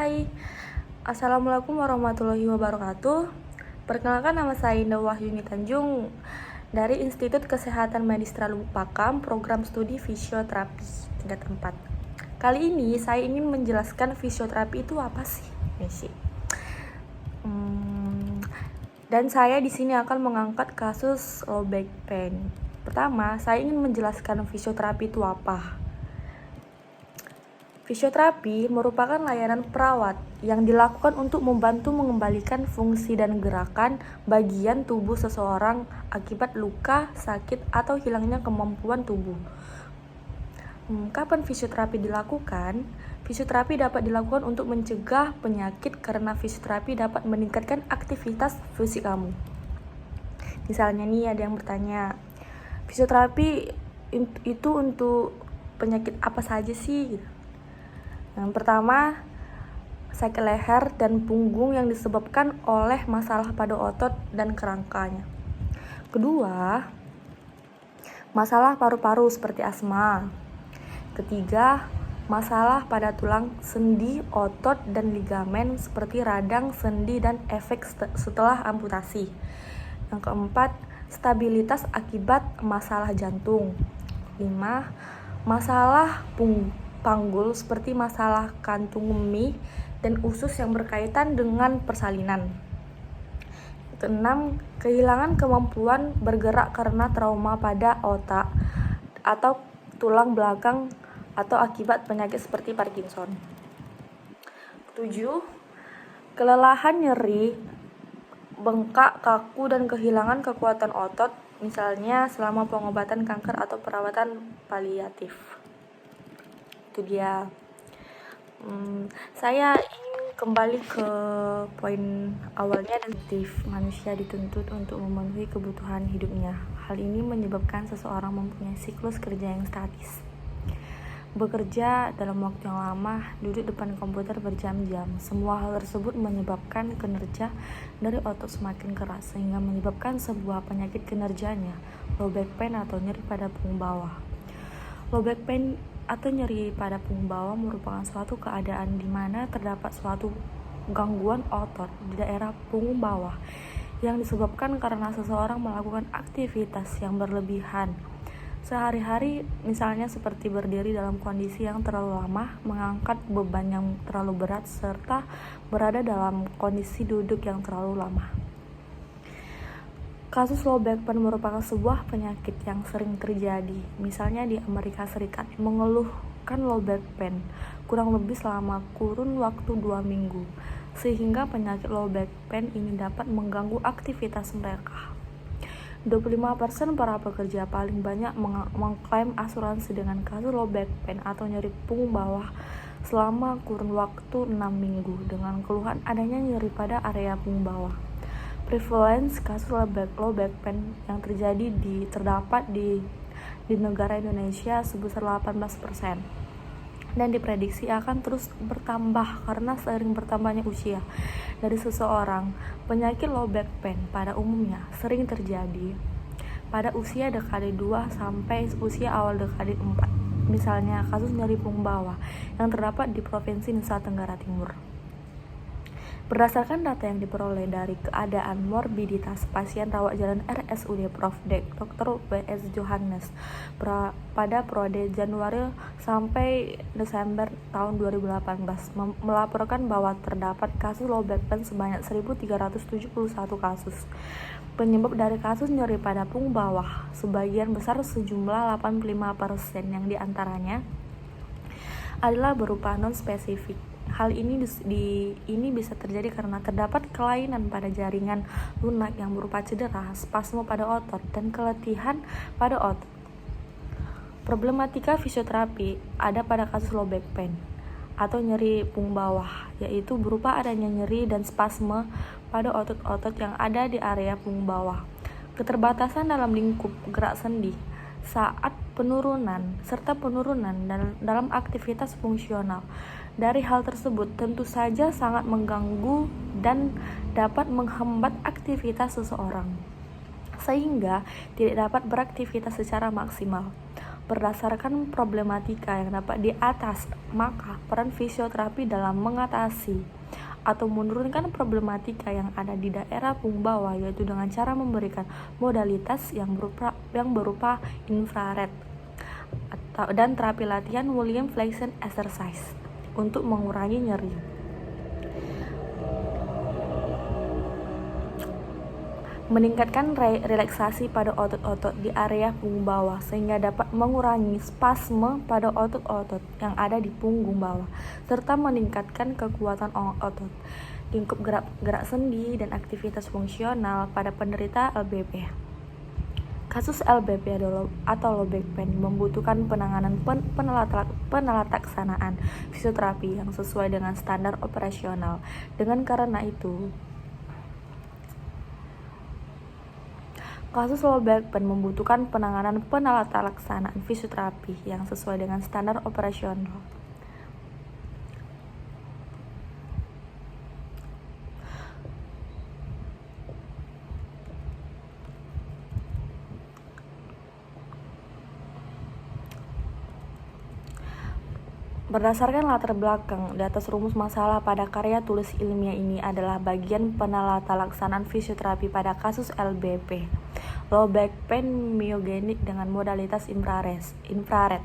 Hai, Assalamualaikum warahmatullahi wabarakatuh. Perkenalkan, nama saya Indah Wahyuni Tanjung dari Institut Kesehatan Medis Terlalu Pakam, Program Studi Fisioterapi tingkat 4. Kali ini saya ingin menjelaskan fisioterapi itu apa sih, Messi. Dan saya di sini akan mengangkat kasus low back pain. Pertama, saya ingin menjelaskan fisioterapi itu apa. Fisioterapi merupakan layanan perawat yang dilakukan untuk membantu mengembalikan fungsi dan gerakan bagian tubuh seseorang akibat luka, sakit, atau hilangnya kemampuan tubuh. Kapan fisioterapi dilakukan? Fisioterapi dapat dilakukan untuk mencegah penyakit karena fisioterapi dapat meningkatkan aktivitas fisik kamu. Misalnya nih, ada yang bertanya, fisioterapi itu untuk penyakit apa saja sih? Yang pertama, sakit leher dan punggung yang disebabkan oleh masalah pada otot dan kerangkanya. Kedua, masalah paru-paru seperti asma. Ketiga, masalah pada tulang, sendi, otot, dan ligamen seperti radang, sendi, dan efek setelah amputasi. Yang keempat, stabilitas akibat masalah jantung. 5. Masalah panggul seperti masalah kantung kemih dan usus yang berkaitan dengan persalinan. Keenam, kehilangan kemampuan bergerak karena trauma pada otak atau tulang belakang atau akibat penyakit seperti Parkinson. 7. Kelelahan, nyeri, bengkak, kaku, dan kehilangan kekuatan otot, misalnya selama pengobatan kanker atau perawatan paliatif. Itu dia. Saya ingin kembali ke poin awalnya, dan manusia dituntut untuk memenuhi kebutuhan hidupnya. Hal ini menyebabkan seseorang mempunyai siklus kerja yang statis. Bekerja dalam waktu yang lama, duduk depan komputer berjam-jam. Semua hal tersebut menyebabkan kinerja dari otot semakin keras, sehingga menyebabkan sebuah penyakit kinerjanya, low back pain atau nyeri pada punggung bawah. Low back pain atau nyeri pada punggung bawah merupakan suatu keadaan di mana terdapat suatu gangguan otot di daerah punggung bawah yang disebabkan karena seseorang melakukan aktivitas yang berlebihan sehari-hari, misalnya seperti berdiri dalam kondisi yang terlalu lama, mengangkat beban yang terlalu berat, serta berada dalam kondisi duduk yang terlalu lama. Kasus low back pain merupakan sebuah penyakit yang sering terjadi. Misalnya di Amerika Serikat, mengeluhkan low back pain kurang lebih selama kurun waktu 2 minggu, sehingga penyakit low back pain ini dapat mengganggu aktivitas mereka. 25% para pekerja paling banyak mengklaim asuransi dengan kasus low back pain atau nyeri punggung bawah selama kurun waktu 6 minggu dengan keluhan adanya nyeri pada area punggung bawah. Prevalence kasus low back pain yang terdapat di negara Indonesia sebesar 18% dan diprediksi akan terus bertambah karena seiring bertambahnya usia dari seseorang. Penyakit low back pain pada umumnya sering terjadi pada usia dekade 2 sampai usia awal dekade 4. Misalnya kasus nyeri punggung bawah yang terdapat di Provinsi Nusa Tenggara Timur. Berdasarkan data yang diperoleh dari keadaan morbiditas pasien rawat jalan RSUD Prof. Dr. W.S. Johannes pada periode Januari sampai Desember tahun 2018 melaporkan bahwa terdapat kasus low back pain sebanyak 1.371 kasus. Penyebab dari kasus nyeri pada punggung bawah sebagian besar sejumlah 85% yang diantaranya adalah berupa non-spesifik. Hal ini bisa terjadi karena terdapat kelainan pada jaringan lunak yang berupa cedera, spasme pada otot, dan keletihan pada otot. Problematika fisioterapi ada pada kasus low back pain atau nyeri punggung bawah, yaitu berupa adanya nyeri dan spasme pada otot-otot yang ada di area punggung bawah, keterbatasan dalam lingkup gerak sendi saat penurunan, serta penurunan dalam aktivitas fungsional. Dari hal tersebut tentu saja sangat mengganggu dan dapat menghambat aktivitas seseorang, sehingga tidak dapat beraktivitas secara maksimal. Berdasarkan problematika yang dapat di atas, maka peran fisioterapi dalam mengatasi atau menurunkan problematika yang ada di daerah punggung bawah yaitu dengan cara memberikan modalitas yang berupa infrared dan terapi latihan William Flexion Exercise untuk mengurangi nyeri. Meningkatkan relaksasi pada otot-otot di area punggung bawah sehingga dapat mengurangi spasme pada otot-otot yang ada di punggung bawah serta meningkatkan kekuatan otot, lingkup gerak sendi dan aktivitas fungsional pada penderita LBP. Kasus LBP atau low back pain membutuhkan penanganan penelataksanaan fisioterapi yang sesuai dengan standar operasional. Dengan karena itu, kasus low back pain membutuhkan penanganan penelataksanaan fisioterapi yang sesuai dengan standar operasional. Berdasarkan latar belakang di atas, rumus masalah pada karya tulis ilmiah ini adalah bagian penelataksanaan fisioterapi pada kasus LBP, low back pain myogenik dengan modalitas infrared.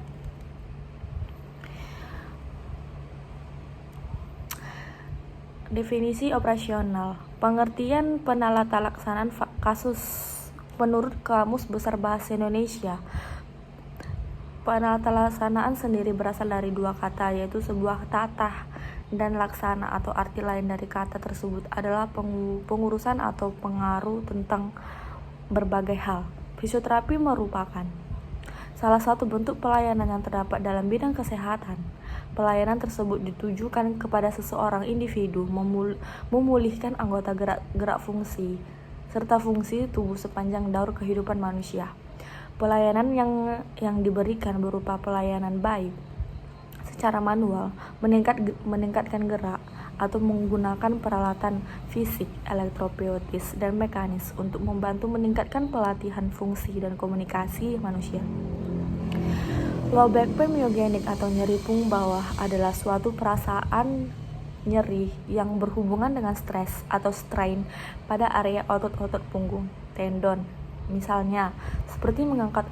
Definisi operasional. Pengertian penelataksanaan kasus menurut Kamus Besar Bahasa Indonesia. Penelataksanaan sendiri berasal dari dua kata, yaitu sebuah tatah dan laksana, atau arti lain dari kata tersebut adalah pengurusan atau pengaruh tentang berbagai hal. Fisioterapi merupakan salah satu bentuk pelayanan yang terdapat dalam bidang kesehatan. Pelayanan tersebut ditujukan kepada seseorang individu memulihkan anggota gerak fungsi serta fungsi tubuh sepanjang daur kehidupan manusia. Pelayanan yang diberikan berupa pelayanan baik secara manual, meningkatkan gerak, atau menggunakan peralatan fisik, elektropoietis, dan mekanis untuk membantu meningkatkan pelatihan fungsi dan komunikasi manusia. Low back pain myogenik atau nyeri punggung bawah adalah suatu perasaan nyeri yang berhubungan dengan stres atau strain pada area otot-otot punggung, tendon. Misalnya, seperti mengangkat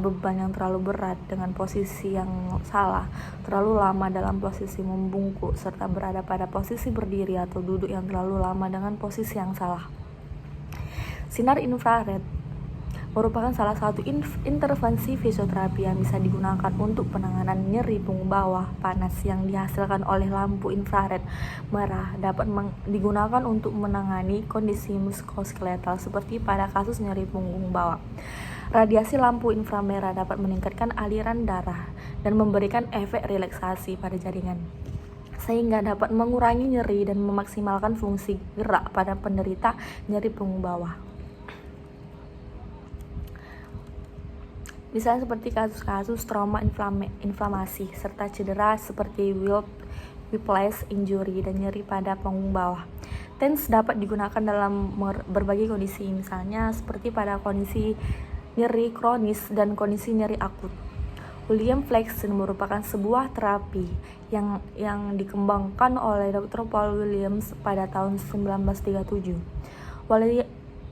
beban yang terlalu berat dengan posisi yang salah, terlalu lama dalam posisi membungkuk, serta berada pada posisi berdiri atau duduk yang terlalu lama dengan posisi yang salah. Sinar infrared merupakan salah satu intervensi fisioterapi yang bisa digunakan untuk penanganan nyeri punggung bawah panas yang dihasilkan oleh lampu infrared merah. Dapat digunakan untuk menangani kondisi muskuloskeletal seperti pada kasus nyeri punggung bawah. Radiasi lampu inframerah dapat meningkatkan aliran darah dan memberikan efek relaksasi pada jaringan, sehingga dapat mengurangi nyeri dan memaksimalkan fungsi gerak pada penderita nyeri punggung bawah. Misalnya seperti kasus-kasus trauma inflamasi serta cedera seperti whiplash injury dan nyeri pada punggung bawah. TENS dapat digunakan dalam berbagai kondisi, misalnya seperti pada kondisi nyeri kronis dan kondisi nyeri akut. William Flexion merupakan sebuah terapi yang dikembangkan oleh Dr. Paul Williams pada tahun 1937.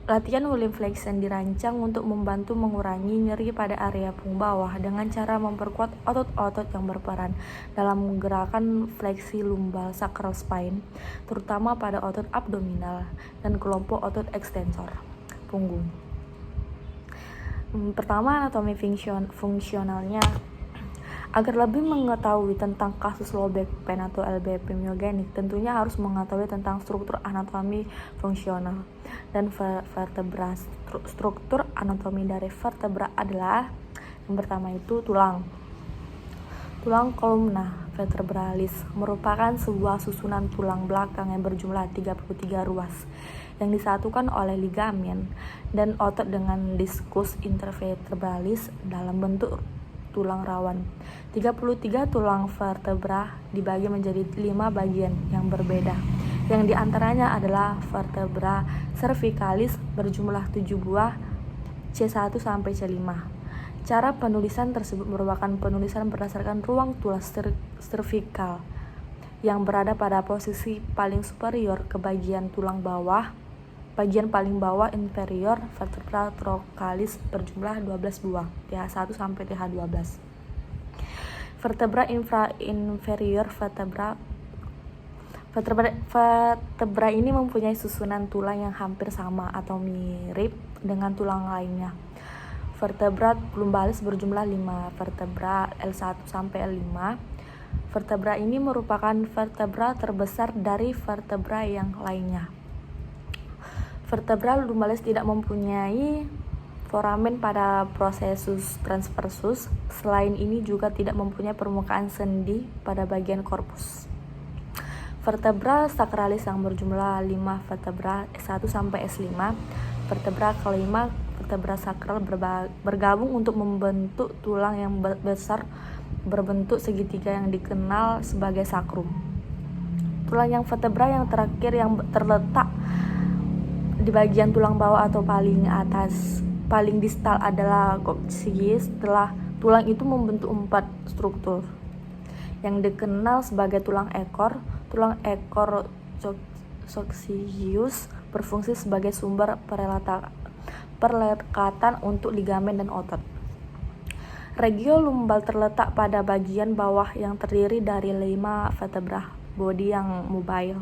Latihan William Flexion dirancang untuk membantu mengurangi nyeri pada area punggung bawah dengan cara memperkuat otot-otot yang berperan dalam gerakan fleksi lumbal sacral spine, terutama pada otot abdominal dan kelompok otot ekstensor punggung. Pertama, anatomi fungsionalnya. Agar lebih mengetahui tentang kasus low back pain atau LBP myogenik, tentunya harus mengetahui tentang struktur anatomi fungsional dan vertebra. Struktur anatomi dari vertebra adalah yang pertama itu tulang. Tulang columna vertebralis merupakan sebuah susunan tulang belakang yang berjumlah 33 ruas yang disatukan oleh ligamen dan otot dengan diskus intervertebralis dalam bentuk tulang rawan. 33 tulang vertebra dibagi menjadi 5 bagian yang berbeda, yang diantaranya adalah vertebra cervicalis berjumlah 7 buah C1 sampai C5, Cara penulisan tersebut merupakan penulisan berdasarkan ruang tulang cervical yang berada pada posisi paling superior ke bagian paling bawah inferior vertebra thoracalis berjumlah 12 buah, TH1 sampai TH12. Vertebra inferior vertebra ini mempunyai susunan tulang yang hampir sama atau mirip dengan tulang lainnya. Vertebra lumbalis berjumlah 5, vertebra L1 sampai L5. Vertebra ini merupakan vertebra terbesar dari vertebra yang lainnya. Vertebra lumbalis tidak mempunyai foramen pada processus transversus. Selain ini juga tidak mempunyai permukaan sendi pada bagian korpus. Vertebra sacralis yang berjumlah 5, vertebra S1 sampai S5. Vertebra kelima, vertebra sakral bergabung untuk membentuk tulang yang besar berbentuk segitiga yang dikenal sebagai sakrum. Tulang yang vertebra yang terakhir yang terletak di bagian tulang bawah atau paling distal adalah coccygeus. Setelah tulang itu membentuk 4 struktur yang dikenal sebagai tulang ekor. Tulang ekor coccygeus berfungsi sebagai sumber perlekatan untuk ligamen dan otot. Regio lumbal terletak pada bagian bawah yang terdiri dari 5 vertebra bodi yang mobile,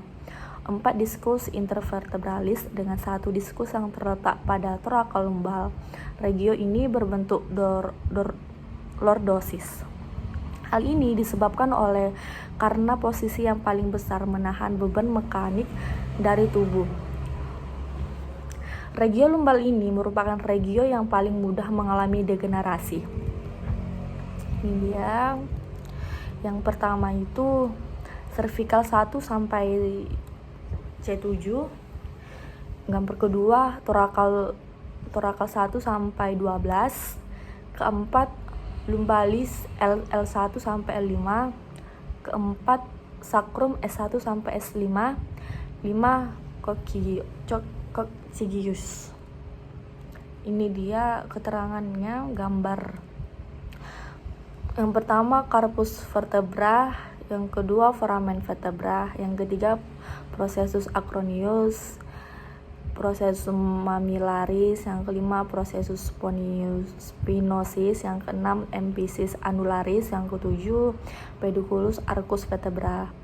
4 diskus intervertebralis dengan 1 diskus yang terletak pada thoracal lumbal. Regio ini berbentuk lordosis. Hal ini disebabkan karena posisi yang paling besar menahan beban mekanik dari tubuh. Regio lumbal ini merupakan regio yang paling mudah mengalami degenerasi. Ini dia. Yang pertama itu cervical 1 sampai C7. Gambar kedua thoracal 1 sampai 12. Keempat lumbalis L1 sampai L5. Keempat sakrum S1 sampai S5. 5 coccygeus. Ini dia keterangannya, gambar. Yang pertama corpus vertebra, yang kedua foramen vertebra, yang ketiga processus acromius, processus mammillaris, yang kelima processus spinosus, yang keenam emphysis annularis, yang ketujuh pedunculus arcus vertebra,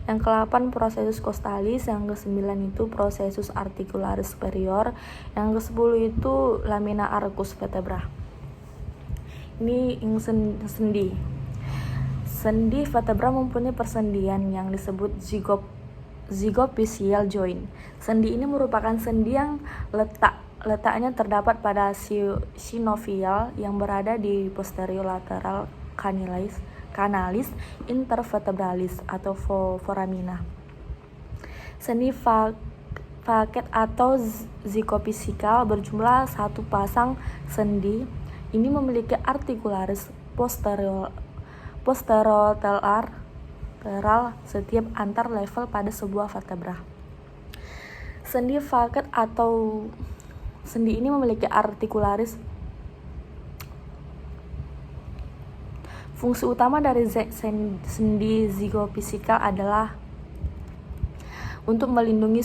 yang ke-8 processus costalis, yang ke-9 itu processus articularis superior, yang ke-10 itu lamina arcus vertebra. Ini yang sendi. Sendi vertebra mempunyai persendian yang disebut zygapophyseal joint. Sendi ini merupakan sendi yang letaknya terdapat pada synovial yang berada di posterior lateral canalis intervertebralis atau foramina. Sendi vaquet atau zygapophyseal berjumlah 1 pasang sendi. Ini memiliki articularis posterolateral setiap antar level pada sebuah vertebra. Sendi vaquet atau sendi ini memiliki articularis. Fungsi utama dari sendi zygapophyseal adalah untuk melindungi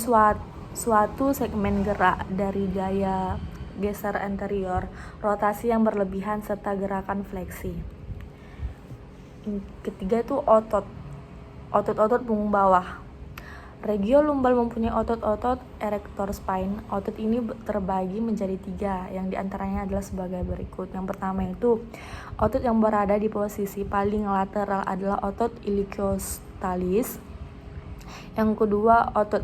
suatu segmen gerak dari gaya geser anterior, rotasi yang berlebihan, serta gerakan fleksi. Ketiga itu otot punggung bawah. Regio lumbal mempunyai otot erector spine. Otot ini terbagi menjadi 3, yang diantaranya adalah sebagai berikut. Yang pertama itu otot yang berada di posisi paling lateral adalah otot iliocostalis. Yang kedua, otot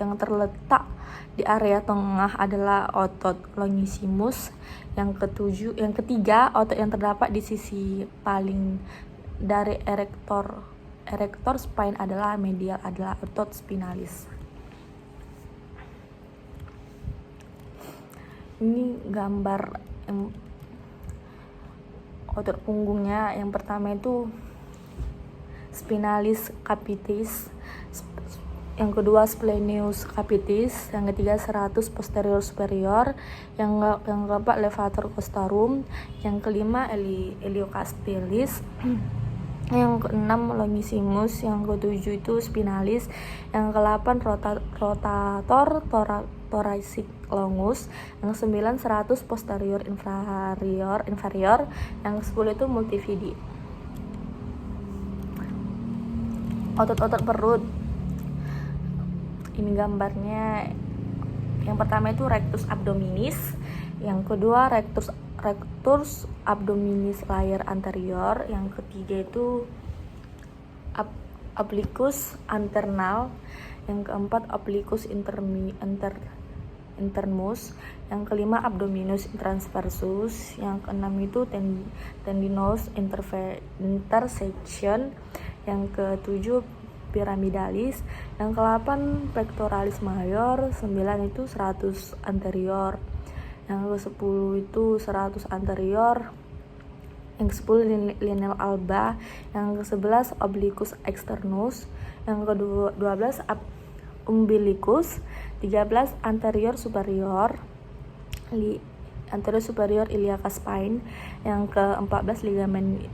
yang terletak di area tengah adalah otot longissimus. Yang ketiga, otot yang terdapat di sisi paling dari erector spine adalah medial, adalah otot spinalis. Ini gambar otot punggungnya. Yang pertama itu spinalis capitis. yang kedua splenius capitis, yang ketiga serratus posterior superior, yang keempat levator costarum, yang kelima heliocastellis, yang keenam longissimus, yang ketujuh itu spinalis, yang kedelapan rotator thoracic longus, yang sembilan serratus posterior inferior, yang kesepuluh itu multividi. Otot-otot perut. Ini gambarnya. Yang pertama itu rectus abdominis, yang kedua rectus abdominis layer anterior, yang ketiga itu obliquus anternal, yang keempat obliquus internus, yang kelima abdominus transversus, yang keenam itu tendinous intersection, yang ketujuh piramidalis, yang ke-8 pectoralis major, 9 itu serratus anterior, yang ke-10 itu serratus anterior, yang ke-10 linea alba, yang ke-11 obliquus externus, yang ke-12 umbilicus, 13 anterior superior iliaca spine, yang ke-14 ligamen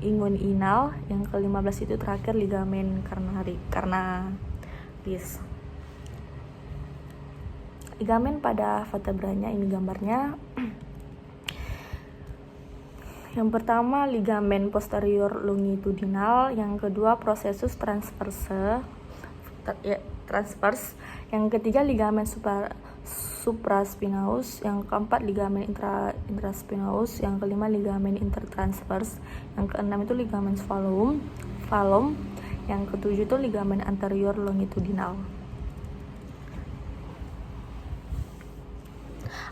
inguinal, yang ke-15 itu terakhir ligamen carnalis. Ligamen pada vertebranya, ini gambarnya. Yang pertama ligamen posterior longitudinal, yang kedua processus transverse, yang ketiga ligamen supraspinatus, yang keempat ligamen intraspinatus, yang kelima ligamen intertransverse, yang keenam itu ligamen falum, yang ketujuh itu ligamen anterior longitudinal.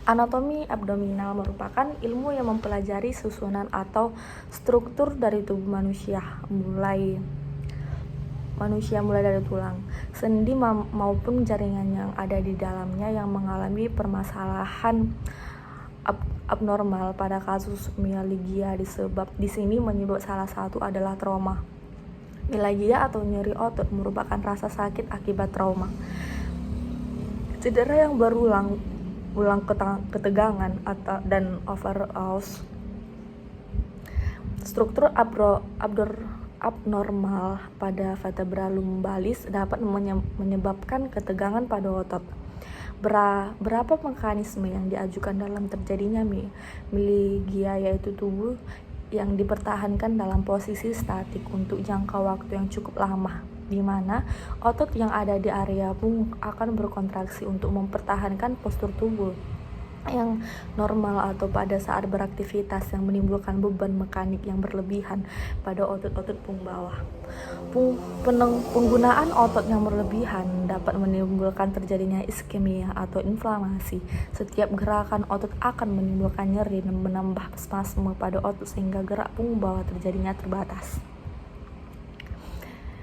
Anatomi abdominal merupakan ilmu yang mempelajari susunan atau struktur dari tubuh manusia mulai dari tulang, sendi maupun jaringan yang ada di dalamnya yang mengalami permasalahan abnormal. Pada kasus myalgia di sini menyebut salah satu adalah trauma. Myalgia atau nyeri otot merupakan rasa sakit akibat trauma. Cedera yang berulang ketegangan dan overuse. Struktur abnormal pada vertebra lumbalis dapat menyebabkan ketegangan pada otot. Berapa mekanisme yang diajukan dalam terjadinya myalgia, yaitu tubuh yang dipertahankan dalam posisi statik untuk jangka waktu yang cukup lama, di mana otot yang ada di area punggung akan berkontraksi untuk mempertahankan postur tubuh yang normal atau pada saat beraktivitas yang menimbulkan beban mekanik yang berlebihan pada otot-otot punggung bawah. Penggunaan otot yang berlebihan dapat menimbulkan terjadinya iskemia atau inflamasi. Setiap gerakan otot akan menimbulkan nyeri dan menambah spasme pada otot sehingga gerak punggung bawah terjadinya terbatas.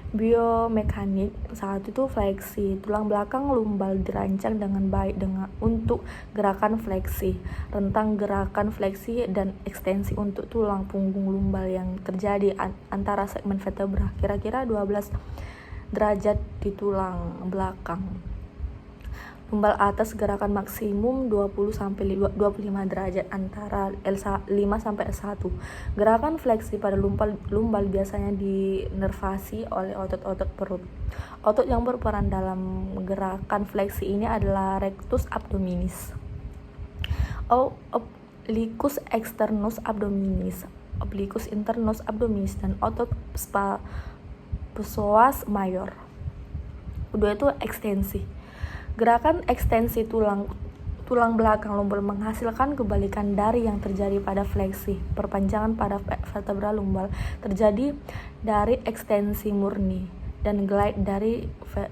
Biomekanik. Saat itu fleksi tulang belakang lumbal dirancang dengan baik untuk gerakan fleksi, rentang gerakan fleksi dan ekstensi untuk tulang punggung lumbal yang terjadi antara segmen vertebra kira-kira 12 derajat di tulang belakang. Lumbal atas gerakan maksimum 20-25 derajat antara L5 sampai L1. Gerakan fleksi pada lumbal biasanya dinervasi oleh otot-otot perut. Otot yang berperan dalam gerakan fleksi ini adalah rectus abdominis, obliquus externus abdominis, obliquus internus abdominis, dan otot psoas major. Kedua itu ekstensi. Gerakan ekstensi tulang belakang lumbal menghasilkan kebalikan dari yang terjadi pada fleksi. Perpanjangan pada vertebra lumbal terjadi dari ekstensi murni dan glide dari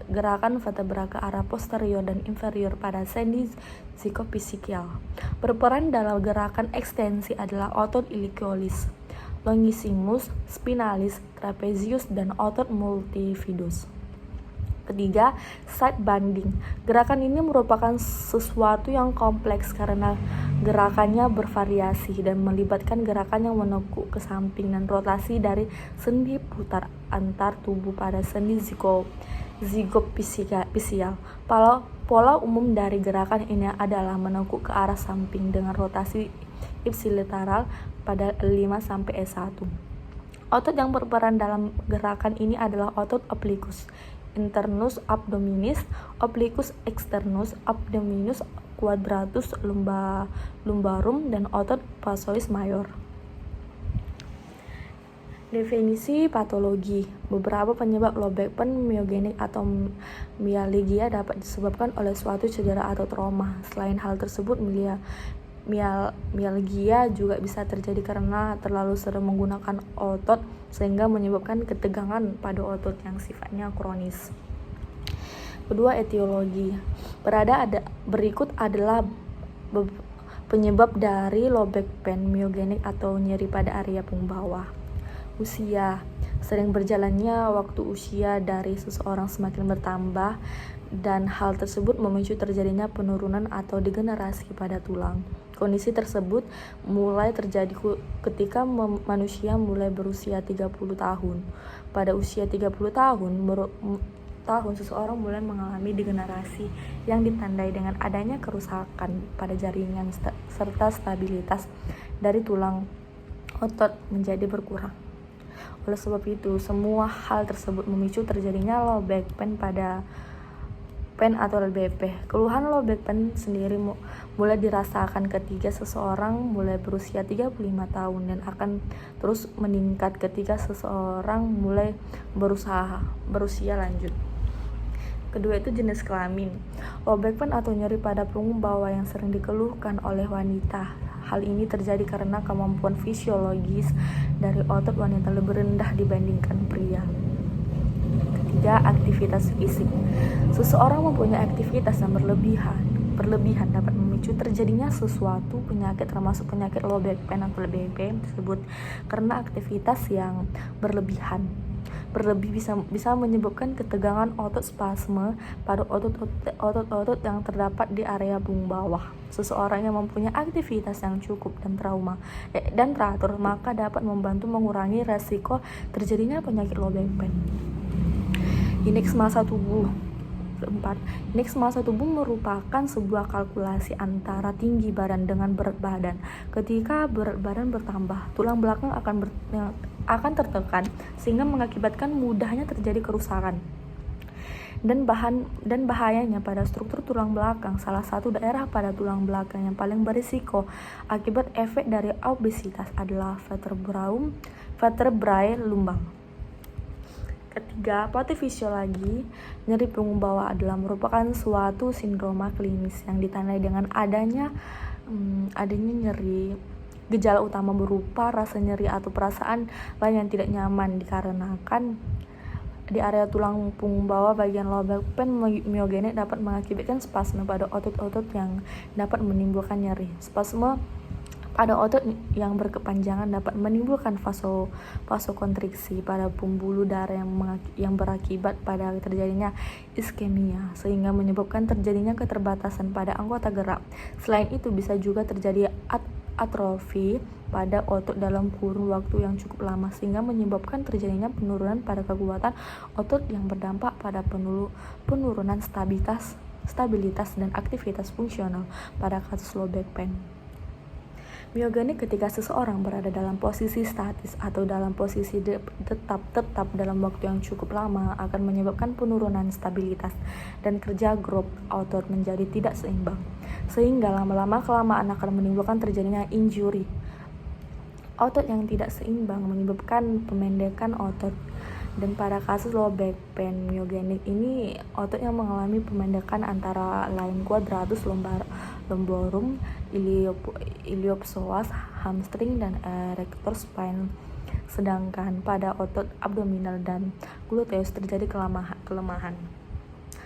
gerakan vertebra ke arah posterior dan inferior pada sendi zygapophyseal. Berperan dalam gerakan ekstensi adalah otot iliacolis, longissimus, spinalis, trapezius, dan otot multifidus. Ketiga, side bending. Gerakan ini merupakan sesuatu yang kompleks karena Gerakannya bervariasi dan melibatkan gerakan yang menekuk ke samping dan rotasi dari sendi putar antar tubuh pada sendi zigopisial. Pola umum dari gerakan ini adalah menekuk ke arah samping dengan rotasi ipsilateral pada L5-S1. Otot yang berperan dalam gerakan ini adalah otot obliquus internus abdominis, obliquus externus abdominis, quadratus lumbarum, dan otot psoas major. Definisi patologi. Beberapa penyebab low back pain myogenik atau myalgia dapat disebabkan oleh suatu cedera atau trauma. Selain hal tersebut, myalgia juga bisa terjadi karena terlalu sering menggunakan otot sehingga menyebabkan ketegangan pada otot yang sifatnya kronis. Kedua, etiologi. Berikut adalah penyebab dari low back pain myogenik atau nyeri pada area punggung bawah. Usia. Sering berjalannya waktu usia dari seseorang semakin bertambah dan hal tersebut memicu terjadinya penurunan atau degenerasi pada tulang. Kondisi tersebut mulai terjadi ketika manusia mulai berusia 30 tahun. Pada usia 30 tahun seseorang mulai mengalami degenerasi yang ditandai dengan adanya kerusakan pada jaringan serta stabilitas dari tulang otot menjadi berkurang. Oleh sebab itu, semua hal tersebut memicu terjadinya low back pain atau LBP. Keluhan low back pain sendiri mulai dirasakan ketika seseorang mulai berusia 35 tahun dan akan terus meningkat ketika seseorang mulai berusia lanjut. Kedua itu jenis kelamin. Low back pain atau nyeri pada punggung bawah yang sering dikeluhkan oleh wanita. Hal ini terjadi karena kemampuan fisiologis dari otot wanita lebih rendah dibandingkan pria. Ketiga, aktivitas fisik. Seseorang mempunyai aktivitas yang berlebihan dapat memicu terjadinya sesuatu penyakit termasuk penyakit low back pain atau LBP tersebut karena aktivitas yang berlebih bisa menyebabkan ketegangan otot spasme pada otot-otot yang terdapat di area punggung bawah. Seseorang yang mempunyai aktivitas yang cukup dan teratur maka dapat membantu mengurangi resiko terjadinya penyakit low back pain. Indeks massa tubuh. Keempat, indeks massa tubuh merupakan sebuah kalkulasi antara tinggi badan dengan berat badan. Ketika berat badan bertambah, tulang belakang akan tertekan sehingga mengakibatkan mudahnya terjadi kerusakan dan bahayanya pada struktur tulang belakang. Salah satu daerah pada tulang belakang yang paling berisiko akibat efek dari obesitas adalah vertebrae lumbang. Ketiga, patofisiologi. Nyeri punggung bawah adalah merupakan suatu sindroma klinis yang ditandai dengan adanya nyeri. Gejala utama berupa rasa nyeri atau perasaan lain yang tidak nyaman dikarenakan di area tulang punggung bawah. Bagian low back pain myogenik dapat mengakibatkan spasme pada otot-otot yang dapat menimbulkan nyeri. Spasme pada otot yang berkepanjangan dapat menimbulkan vasokonstriksi pada pembuluh darah yang berakibat pada terjadinya iskemia sehingga menyebabkan terjadinya keterbatasan pada anggota gerak. Selain itu bisa juga terjadi atrofi pada otot dalam kurun waktu yang cukup lama sehingga menyebabkan terjadinya penurunan pada kekuatan otot yang berdampak pada penurunan stabilitas dan aktivitas fungsional pada kasus low back pain myogenik. Ketika seseorang berada dalam posisi statis atau dalam posisi tetap dalam waktu yang cukup lama akan menyebabkan penurunan stabilitas dan kerja grup otot menjadi tidak seimbang sehingga lama-kelamaan akan menimbulkan terjadinya injury. Otot yang tidak seimbang menyebabkan pemendekan otot. Dan pada kasus low back pain myogenik ini, otot yang mengalami pemendekan antara lain quadratus lumborum, iliopsoas, hamstring, dan erector spine. Sedangkan pada otot abdominal dan gluteus terjadi kelemahan.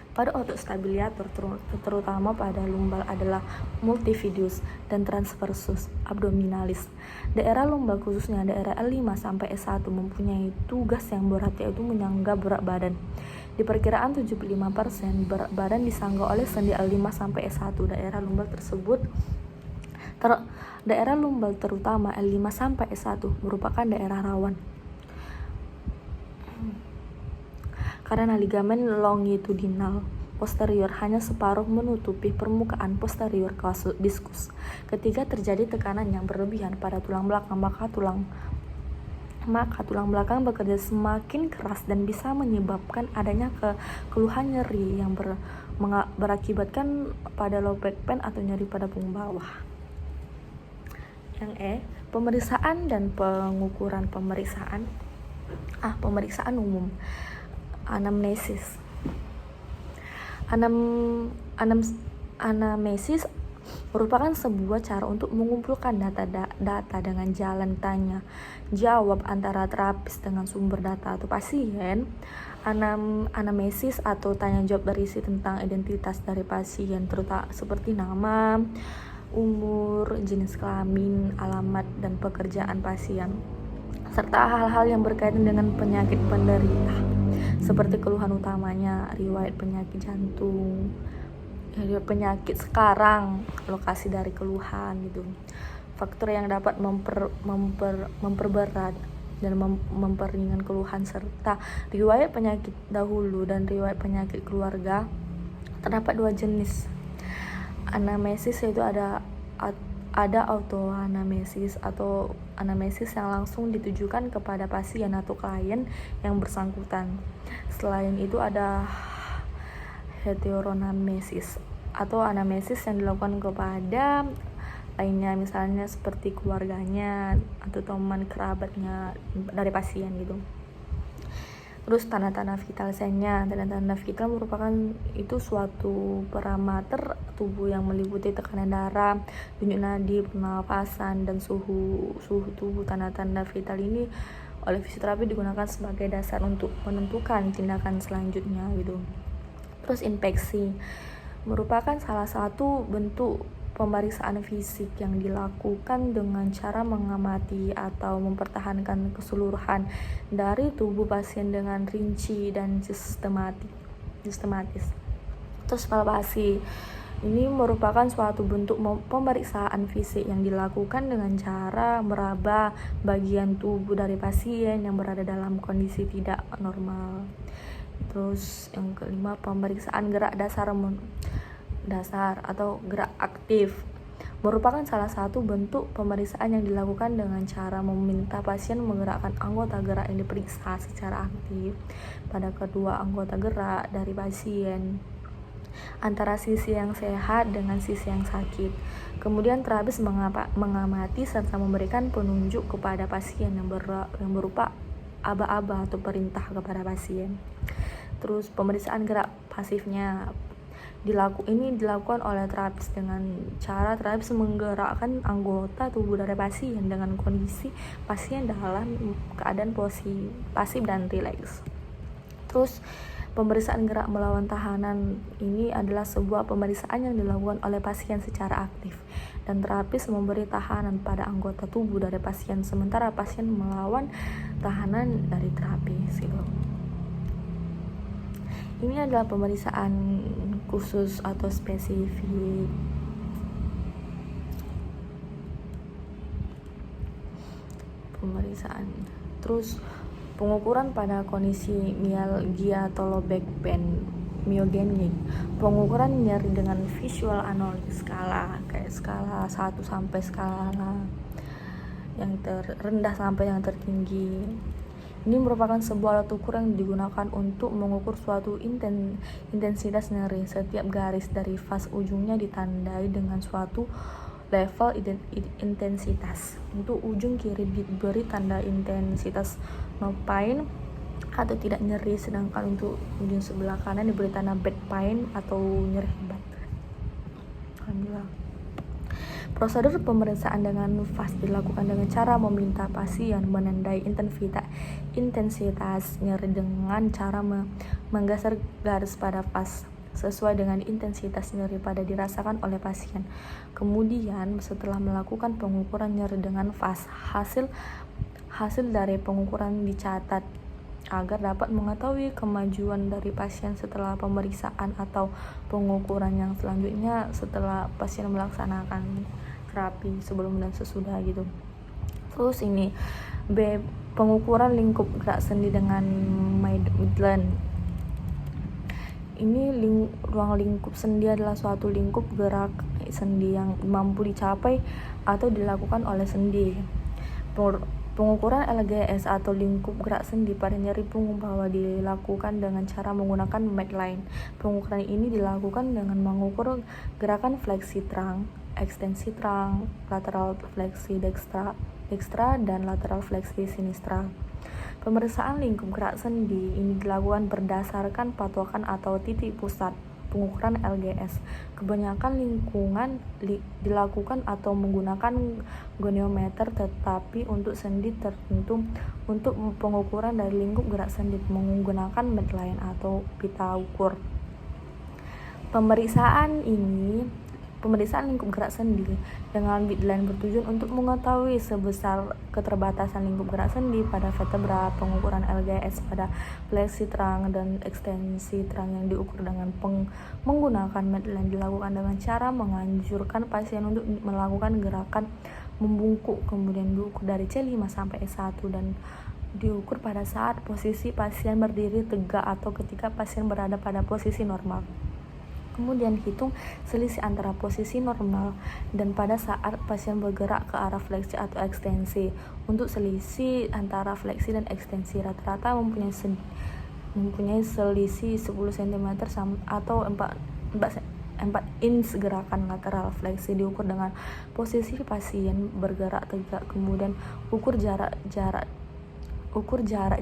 Pada otot stabilisator, terutama pada lumbal adalah multifidus dan transversus abdominalis. Daerah lumbal khususnya daerah L5-S1 mempunyai tugas yang berat yaitu menyangga berat badan. Di perkiraan 75% berat badan disangga oleh sendi L5-S1. Daerah lumbal tersebut Daerah lumbal terutama L5 sampai S1 merupakan daerah rawan karena ligamen longitudinal posterior hanya separuh menutupi permukaan posterior kasus diskus. Ketika terjadi tekanan yang berlebihan pada tulang belakang, maka tulang belakang bekerja semakin keras dan bisa menyebabkan adanya keluhan nyeri yang berakibatkan pada low back pain atau nyeri pada punggung bawah. Yang E, pemeriksaan dan pengukuran pemeriksaan umum. Anamnesis. Anamnesis merupakan sebuah cara untuk mengumpulkan data dengan jalan tanya jawab antara terapis dengan sumber data atau pasien. Anamnesis atau tanya jawab berisi tentang identitas dari pasien, terutama seperti nama, umur, jenis kelamin, alamat, dan pekerjaan pasien, serta hal-hal yang berkaitan dengan penyakit penderita seperti keluhan utamanya, riwayat penyakit jantung, penyakit sekarang, lokasi dari keluhan gitu, faktor yang dapat memperberat dan memperingan keluhan, serta riwayat penyakit dahulu dan riwayat penyakit keluarga. Terdapat dua jenis anamnesis, yaitu ada autoanamnesis atau anamnesis yang langsung ditujukan kepada pasien atau klien yang bersangkutan. Selain itu ada heteroanamnesis atau anamnesis yang dilakukan kepada lainnya, misalnya seperti keluarganya atau teman kerabatnya dari pasien gitu. Terus tanda-tanda vital sign-nya. Tanda-tanda vital merupakan itu suatu parameter tubuh yang meliputi tekanan darah, denyut nadi, pernapasan, dan suhu tubuh. Tanda-tanda vital ini oleh fisioterapi digunakan sebagai dasar untuk menentukan tindakan selanjutnya gitu. Terus infeksi merupakan salah satu bentuk pemeriksaan fisik yang dilakukan dengan cara mengamati atau mempertahankan keseluruhan dari tubuh pasien dengan rinci dan sistematis. Terus palpasi ini merupakan suatu bentuk pemeriksaan fisik yang dilakukan dengan cara meraba bagian tubuh dari pasien yang berada dalam kondisi tidak normal. Terus yang kelima, pemeriksaan gerak dasar atau gerak aktif merupakan salah satu bentuk pemeriksaan yang dilakukan dengan cara meminta pasien menggerakkan anggota gerak yang diperiksa secara aktif pada kedua anggota gerak dari pasien antara sisi yang sehat dengan sisi yang sakit. Kemudian terapis mengamati serta memberikan penunjuk kepada pasien yang berupa aba-aba atau perintah kepada pasien. Terus pemeriksaan gerak pasifnya dilakukan oleh terapis dengan cara terapis menggerakkan anggota tubuh dari pasien dengan kondisi pasien dalam keadaan pasif dan rileks. Terus pemeriksaan gerak melawan tahanan ini adalah sebuah pemeriksaan yang dilakukan oleh pasien secara aktif dan terapis memberi tahanan pada anggota tubuh dari pasien sementara pasien melawan tahanan dari terapis gitu. Ini adalah pemeriksaan khusus atau spesifik. Pemeriksaan. Terus pengukuran pada kondisi myalgia atau low back pain myogenik. Pengukuran nyeri dengan visual analog skala, kayak skala 1 sampai skala yang terendah sampai yang tertinggi. Ini merupakan sebuah alat ukur yang digunakan untuk mengukur suatu intensitas nyeri. Setiap garis dari vas ujungnya ditandai dengan suatu level intensitas. Untuk ujung kiri diberi tanda intensitas no pain atau tidak nyeri, sedangkan untuk ujung sebelah kanan diberi tanda bad pain atau nyeri hebat. Alhamdulillah. Prosedur pemeriksaan dengan vas dilakukan dengan cara meminta pasien menandai intensitas nyeri dengan cara menggeser garis pada vas sesuai dengan intensitas nyeri pada dirasakan oleh pasien. Kemudian setelah melakukan pengukuran nyeri dengan vas, hasil dari pengukuran dicatat agar dapat mengetahui kemajuan dari pasien setelah pemeriksaan atau pengukuran yang selanjutnya setelah pasien melaksanakan terapi sebelum dan sesudah gitu. Terus ini B, pengukuran lingkup gerak sendi dengan Maitland. Ini ruang lingkup sendi adalah suatu lingkup gerak sendi yang mampu dicapai atau dilakukan oleh sendi. Pengukuran LGS atau lingkup gerak sendi pada nyeri punggung bawah dilakukan dengan cara menggunakan Maitland. Pengukuran ini dilakukan dengan mengukur gerakan fleksi trunk, ekstensi trunk, lateral fleksi dextra dan lateral fleksi sinistra. Pemeriksaan lingkup gerak sendi ini dilakukan berdasarkan patokan atau titik pusat pengukuran LGS. Kebanyakan dilakukan atau menggunakan goniometer, tetapi untuk sendi tertentu untuk pengukuran dari lingkup gerak sendi menggunakan Maitland atau pita ukur. Pemeriksaan lingkup gerak sendi dengan Maitland bertujuan untuk mengetahui sebesar keterbatasan lingkup gerak sendi pada vertebra. Pengukuran LGS pada fleksi trunk dan ekstensi trunk yang diukur dengan menggunakan Maitland dilakukan dengan cara menganjurkan pasien untuk melakukan gerakan membungkuk, kemudian diukur dari C5 sampai S1 dan diukur pada saat posisi pasien berdiri tegak atau ketika pasien berada pada posisi normal. Kemudian hitung selisih antara posisi normal dan pada saat pasien bergerak ke arah fleksi atau ekstensi. Untuk selisih antara fleksi dan ekstensi rata-rata mempunyai selisih 10 cm atau 4 inch. Gerakan lateral fleksi diukur dengan posisi pasien bergerak tegak, kemudian ukur jarak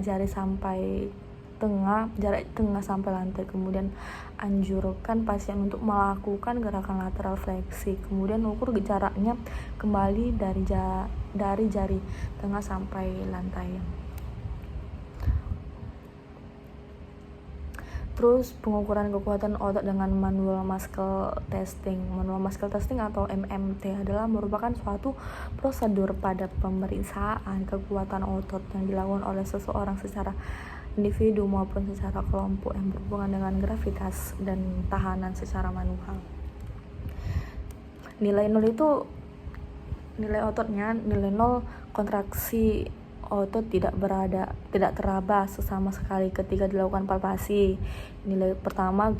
jari sampai jarak tengah sampai lantai, kemudian anjurkan pasien untuk melakukan gerakan lateral fleksi, kemudian ukur jaraknya kembali dari jari tengah sampai lantai. Terus pengukuran kekuatan otot dengan manual muscle testing. Manual muscle testing atau MMT adalah merupakan suatu prosedur pada pemeriksaan kekuatan otot yang dilakukan oleh seseorang secara individu maupun secara kelompok yang berhubungan dengan gravitas dan tahanan secara manual. Nilai 0 itu nilai ototnya, nilai 0 kontraksi otot tidak teraba sama sekali ketika dilakukan palpasi. Nilai pertama,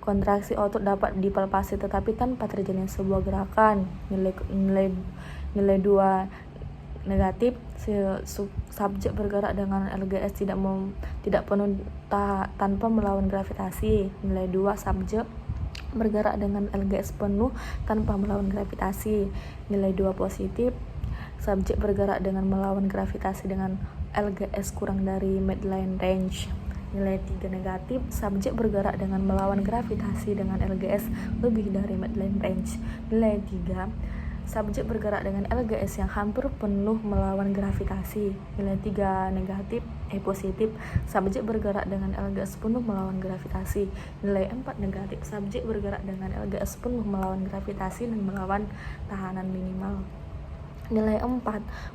kontraksi otot dapat dipalpasi tetapi tanpa terjadinya sebuah gerakan. Nilai 2 negatif, subjek bergerak dengan LGS tidak penuh tanpa melawan gravitasi. Nilai 2, subjek bergerak dengan LGS penuh tanpa melawan gravitasi. Nilai 2 positif, subjek bergerak dengan melawan gravitasi dengan LGS kurang dari Maitland range. Nilai 3 negatif, subjek bergerak dengan melawan gravitasi dengan LGS lebih dari Maitland range. Nilai 3, subjek bergerak dengan LGS yang hampir penuh melawan gravitasi. Nilai 3 positif, subjek bergerak dengan LGS penuh melawan gravitasi. Nilai 4 negatif, subjek bergerak dengan LGS penuh melawan gravitasi dan melawan tahanan minimal. Nilai 4,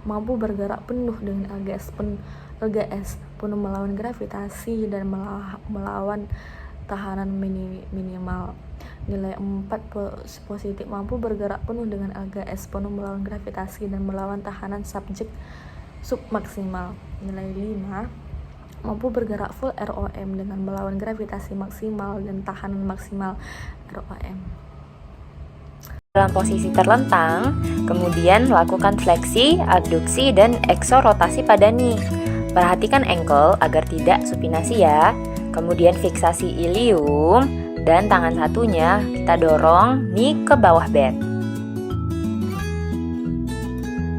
mampu bergerak penuh dengan LGS penuh melawan gravitasi dan melawan tahanan minimal. Nilai 4 positif, mampu bergerak penuh dengan LGS penuh melawan gravitasi dan melawan tahanan submaksimal. Nilai 5, mampu bergerak full ROM dengan melawan gravitasi maksimal dan tahanan maksimal ROM. Dalam posisi terlentang, kemudian lakukan fleksi, abduksi, dan eksorotasi pada knee. Perhatikan ankle agar tidak supinasi ya. Kemudian fiksasi ilium dan tangan satunya kita dorong knee ke bawah bed.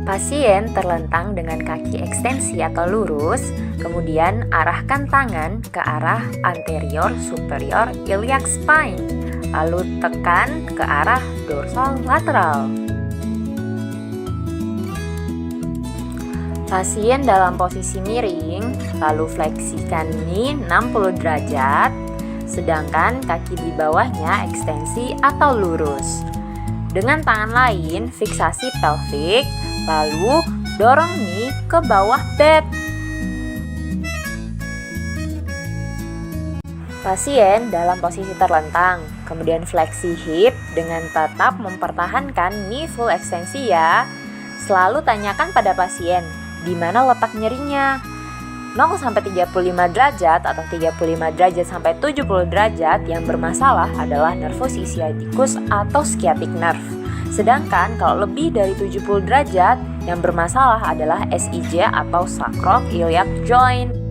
Pasien terlentang dengan kaki ekstensi atau lurus, kemudian arahkan tangan ke arah anterior superior iliac spine, lalu tekan ke arah dorsal lateral. Pasien dalam posisi miring, lalu fleksikan knee 60 derajat, sedangkan kaki di bawahnya ekstensi atau lurus. Dengan tangan lain, fiksasi pelvic, lalu dorong knee ke bawah bed. Pasien dalam posisi terlentang, Kemudian fleksi hip dengan tetap mempertahankan knee full ekstensi ya. Selalu tanyakan pada pasien, di mana letak nyerinya. 0 sampai 35 derajat atau 35 derajat sampai 70 derajat yang bermasalah adalah nervus sciaticus atau sciatic nerve. Sedangkan kalau lebih dari 70 derajat yang bermasalah adalah SIJ atau sacroiliac joint.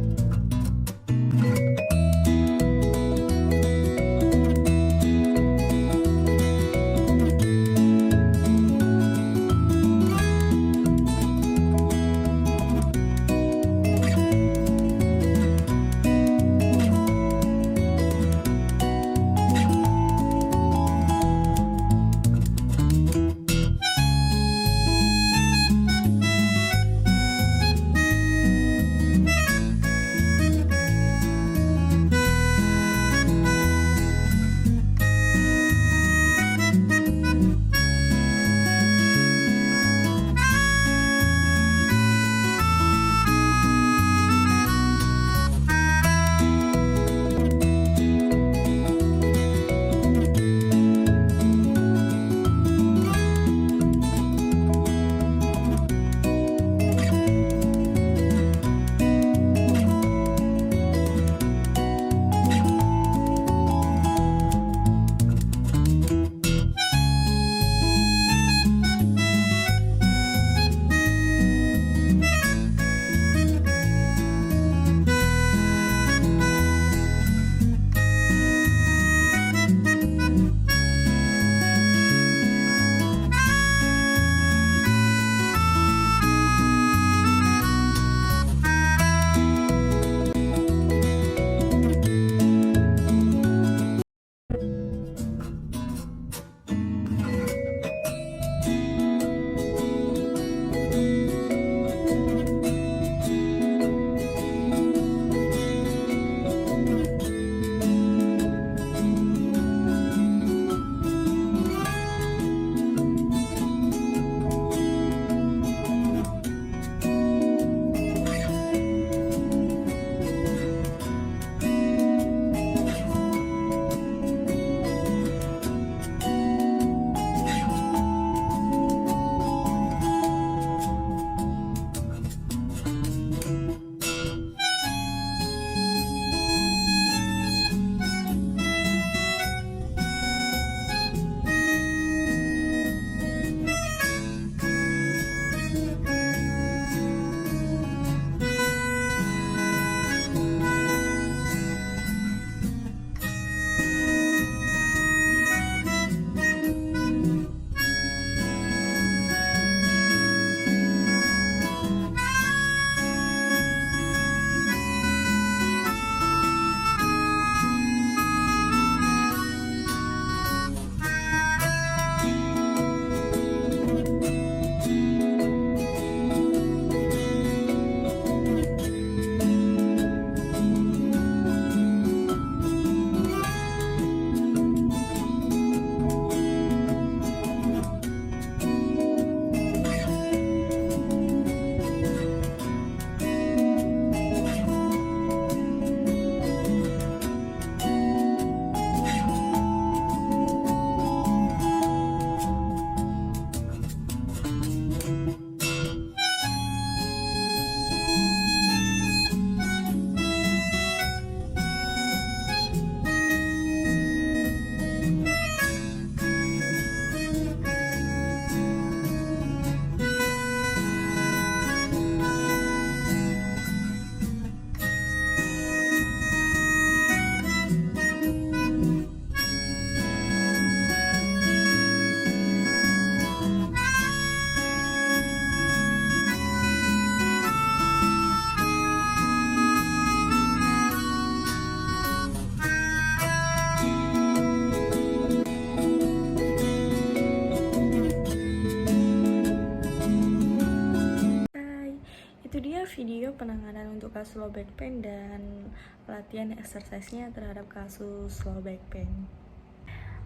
video penanganan untuk kasus low back pain dan latihan exercise-nya terhadap kasus low back pain.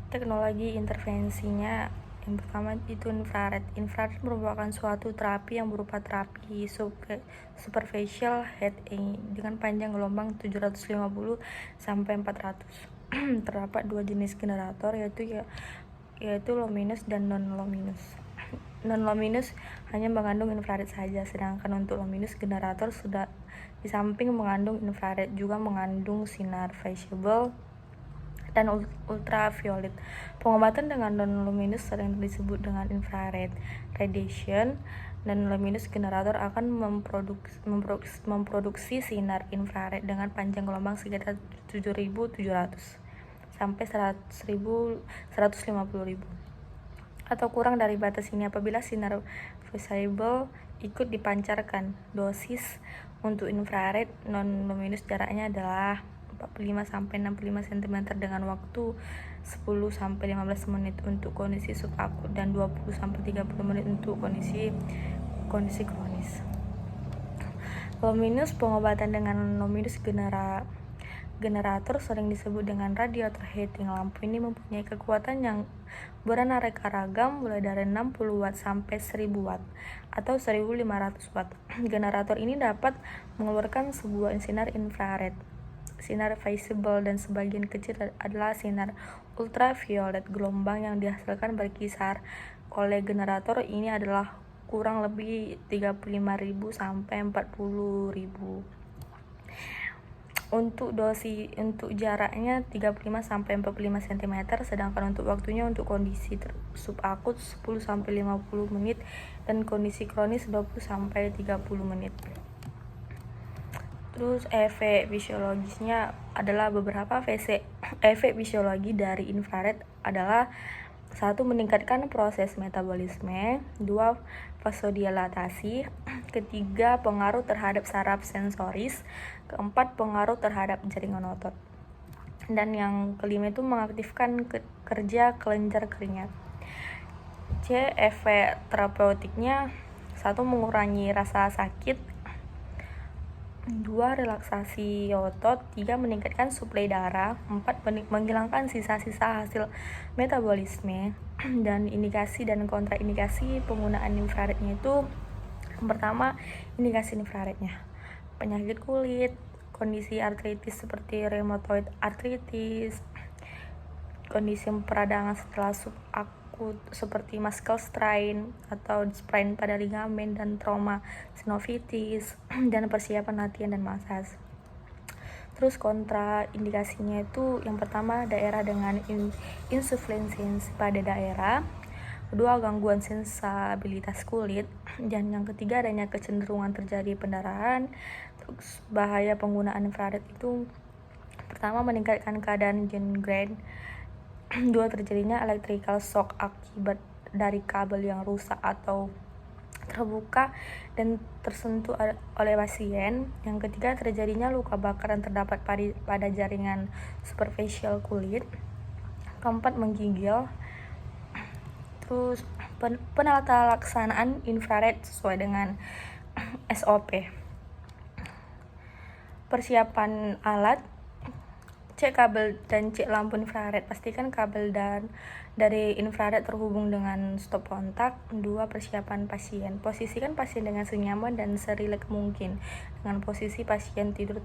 Teknologi intervensinya yang pertama itu infrared. Infrared merupakan suatu terapi yang berupa terapi superficial head dengan panjang gelombang 750 sampai 400 terdapat dua jenis generator yaitu luminous dan non-luminous. Non-luminous hanya mengandung infrared saja, sedangkan untuk luminous generator sudah di samping mengandung infrared juga mengandung sinar visible dan ultraviolet. Pengobatan dengan non-luminous sering disebut dengan infrared radiation, dan luminous generator akan memproduksi sinar infrared dengan panjang gelombang sekitar 7.700 sampai 150.000 atau kurang dari batas ini. Apabila sinar visible ikut dipancarkan, dosis untuk infrared non-luminous jaraknya adalah 45 sampai 65 cm dengan waktu 10 sampai 15 menit untuk kondisi subakut dan 20 sampai 30 menit untuk kondisi kronis. Luminous pengobatan dengan luminous generator sering disebut dengan radiator heating. Lampu ini mempunyai kekuatan yang beraneka ragam mulai dari 60 watt sampai 1000 watt atau 1500 watt. Generator ini dapat mengeluarkan sebuah sinar infrared, sinar visible, dan sebagian kecil adalah sinar ultraviolet. Gelombang yang dihasilkan berkisar oleh generator ini adalah kurang lebih 35.000 sampai 40.000. Untuk jaraknya 35 sampai 45 cm, sedangkan untuk waktunya untuk kondisi subakut 10 sampai 50 menit dan kondisi kronis 20 sampai 30 menit. Terus efek fisiologisnya adalah beberapa efek fisiologi dari infrared adalah: 1. Meningkatkan proses metabolisme. 2. Vasodilatasi. 3. Pengaruh terhadap saraf sensoris. 4. Pengaruh terhadap jaringan otot. Dan yang kelima itu mengaktifkan kerja kelenjar keringat. C. Efek terapeutiknya: 1. Mengurangi rasa sakit. 2. Relaksasi otot. 3. Meningkatkan suplai darah. 4. Menghilangkan sisa-sisa hasil metabolisme. Dan indikasi dan kontraindikasi penggunaan infrarednya itu: yang pertama, indikasi infrarednya: penyakit kulit, kondisi artritis seperti rheumatoid arthritis, kondisi peradangan setelah subakut seperti muscle strain atau sprain pada ligamen dan trauma sinovitis, dan persiapan latihan dan massage. Terus kontraindikasinya itu: yang pertama, daerah dengan insufisiensi pada daerah. Kedua, gangguan sensabilitas kulit. Dan yang ketiga, adanya kecenderungan terjadi pendarahan. Terus bahaya penggunaan infrared itu: pertama, meningkatkan keadaan gangrene. 2. Terjadinya electrical shock akibat dari kabel yang rusak atau terbuka dan tersentuh oleh pasien. Yang ketiga, terjadinya luka bakar yang terdapat pada jaringan superficial kulit. Keempat, menggigil. Terus penata laksanaan infrared sesuai dengan SOP. Persiapan alat: cek kabel dan cek lampu infrared. Pastikan kabel dari infrared terhubung dengan stop kontak. 2. Persiapan pasien: posisikan pasien dengan senyaman dan serileks mungkin dengan posisi pasien tidur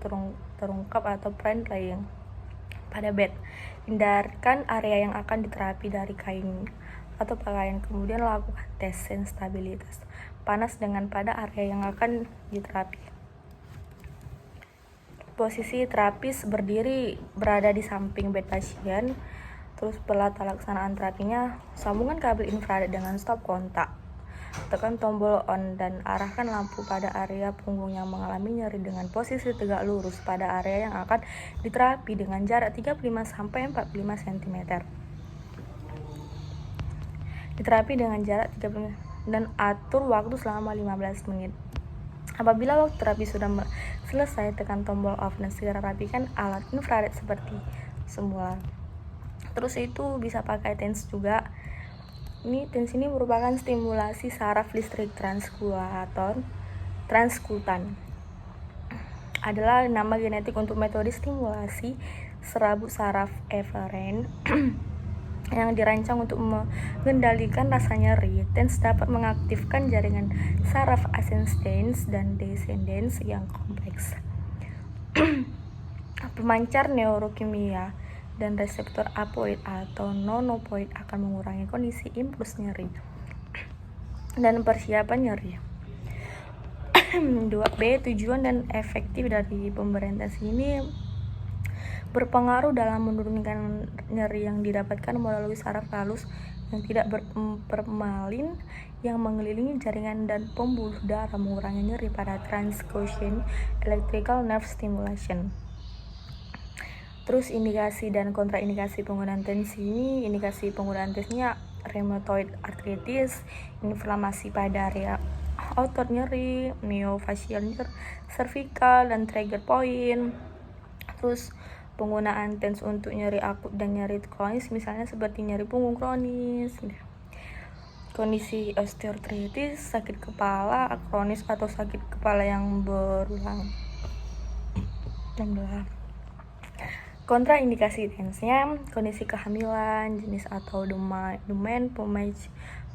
terungkap atau prone laying pada bed. Hindarkan area yang akan diterapi dari kain atau pakaian. Kemudian lakukan tes sensitivitas panas dengan pada area yang akan diterapi. Posisi terapis: berdiri berada di samping bed pasien. Terus penata laksanaan terapinya: sambungkan kabel infrared dengan stop kontak. Tekan tombol on dan arahkan lampu pada area punggung yang mengalami nyeri dengan posisi tegak lurus pada area yang akan diterapi dengan jarak 35 sampai 45 cm. Diterapi dengan jarak 30 dan atur waktu selama 15 menit. Apabila waktu terapi sudah selesai, tekan tombol off dan segera rapikan alat infrared seperti semula. Terus itu bisa pakai TENS juga. TENS ini merupakan stimulasi saraf listrik transkutan. Adalah nama genetik untuk metode stimulasi serabut saraf eferen yang dirancang untuk mengendalikan rasa nyeri. TENS dapat mengaktifkan jaringan saraf ascendens dan descendens yang kompleks. Pemancar neurokimia: dan reseptor apoid atau non-opoid akan mengurangi kondisi impuls nyeri dan persiapan nyeri. 2B. Tujuan dan efektif dari pemberian tes ini berpengaruh dalam menurunkan nyeri yang didapatkan melalui saraf halus yang tidak berpermalin yang mengelilingi jaringan dan pembuluh darah, mengurangi nyeri pada transcussion electrical nerve stimulation. Terus indikasi dan kontraindikasi penggunaan tensi ini, indikasi penggunaan tesnya rheumatoid arthritis, inflamasi pada area otot nyeri, myofascial nerve, cervical dan trigger point. Terus penggunaan TENS untuk nyeri akut dan nyeri kronis, misalnya seperti nyeri punggung kronis, kondisi osteoartritis, sakit kepala kronis atau sakit kepala yang berulang. Kontraindikasi TENS-nya, kondisi kehamilan, jenis atau domain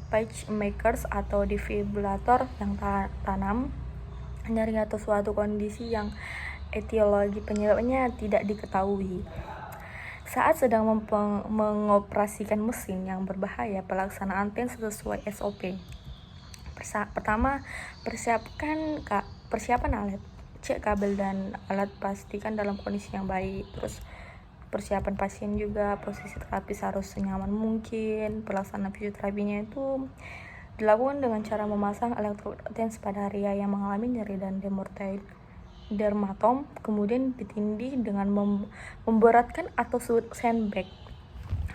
pacemakers atau defibrillator yang tanam, nyeri atau suatu kondisi yang etiologi penyebabnya tidak diketahui. Saat sedang mengoperasikan mesin yang berbahaya, pelaksanaan TENS sesuai SOP. Pertama, persiapan alat. Cek kabel dan alat, pastikan dalam kondisi yang baik. Terus persiapan pasien juga, posisi terapis harus senyaman mungkin. Pelaksanaan fisioterapinya itu dilakukan dengan cara memasang elektrod TENS pada area yang mengalami nyeri dan dermatom, kemudian ditindih dengan memberatkan atau sandbag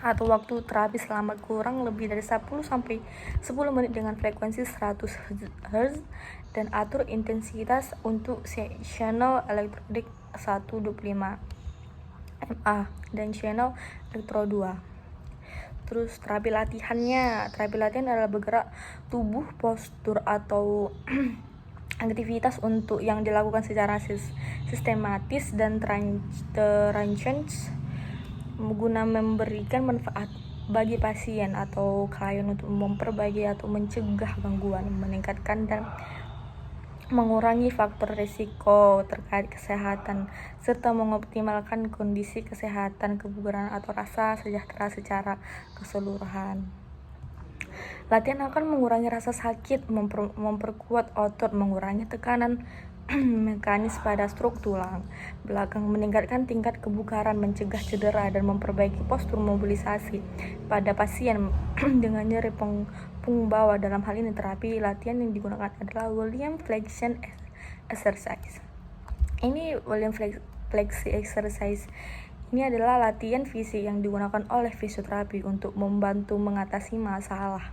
atau waktu terapi selama kurang lebih dari 10 menit dengan frekuensi 100 Hz dan atur intensitas untuk channel elektrodik 125 mA dan channel elektro 2. Terus terapi latihan adalah bergerak tubuh, postur atau aktivitas untuk yang dilakukan secara sistematis dan terancang guna memberikan manfaat bagi pasien atau klien untuk memperbaiki atau mencegah gangguan, meningkatkan dan mengurangi faktor risiko terkait kesehatan, serta mengoptimalkan kondisi kesehatan, kebugaran atau rasa sejahtera secara keseluruhan. Latihan akan mengurangi rasa sakit, memperkuat otot, mengurangi tekanan mekanis pada struktur tulang belakang, meningkatkan tingkat kebugaran, mencegah cedera, dan memperbaiki postur mobilisasi pada pasien dengan nyeri punggung bawah. Dalam hal ini, terapi latihan yang digunakan adalah Williams Flexion Exercise. Ini Williams Flexi Exercise ini adalah latihan fisik yang digunakan oleh fisioterapi untuk membantu mengatasi masalah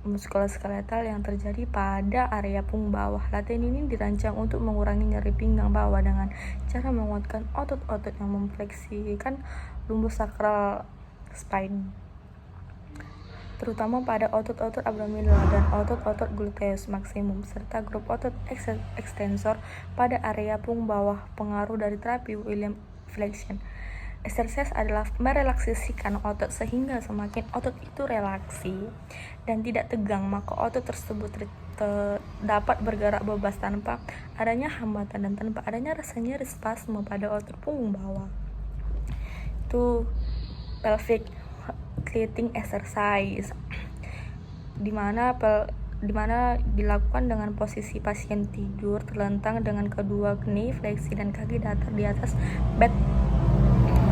muskuloskeletal yang terjadi pada area punggung bawah. Latihan ini dirancang untuk mengurangi nyeri pinggang bawah dengan cara menguatkan otot-otot yang memfleksikan lumbosakral spine, terutama pada otot-otot abdominal dan otot-otot gluteus maksimum, serta grup otot ekstensor pada area punggung bawah. Pengaruh dari terapi Williams Flexion Exercise adalah merelaksasikan otot sehingga semakin otot itu relaksi dan tidak tegang, maka otot tersebut dapat bergerak bebas tanpa adanya hambatan dan tanpa adanya rasa nyeri spasme pada otot punggung bawah. Itu pelvic tilting exercise, di mana dilakukan dengan posisi pasien tidur terlentang dengan kedua knie fleksi dan kaki datar di atas bed